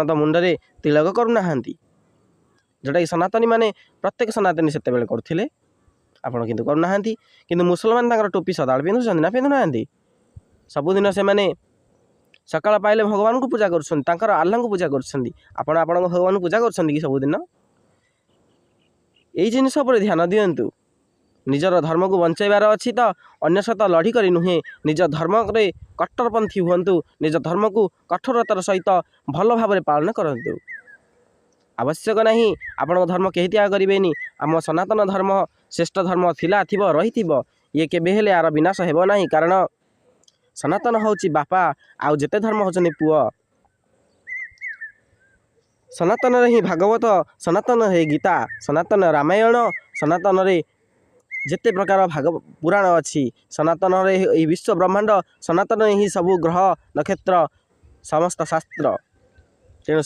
तो मुंडे तिलक करूना जोटा कि सनातनी माने प्रत्येक सनातनी से करते आपण किंतु करूना किंतु मुसलमान टोपी सदाବେଳେ पिंधुना ना पिंधुना सबुदिन से मैंने सकाळ पाइले भगवान को पूजा कर आल्ला को पूजा कर भगवान को पूजा कर सबुदिन यही जिनस ध्यान दिंतु निजर धर्म को बंचाइबार अच्छी तो अन्य सहित लड़ी कर नुहे निज धर्म रे कट्टरपंथी हूँ निज धर्म को कठोरतार सहित भल भाव पालन करूँ आवश्यक नहीं आपण धर्म कहीं त्याग करें आम सनातन धर्म श्रेष्ठ धर्म थिला थिब रही ये केबे हेले यार विनाश हेब नहीं कारण सनातन होची बापा आउ जेते धर्म होचनी पुआ सनातन ही भागवत सनातन है गीता सनातन रामायण सनातन रे जेते प्रकार पुराण अच्छी सनातन रे विश्व ब्रह्मांड सनातन ही सबु ग्रह नक्षत्र समस्त शास्त्र तेणु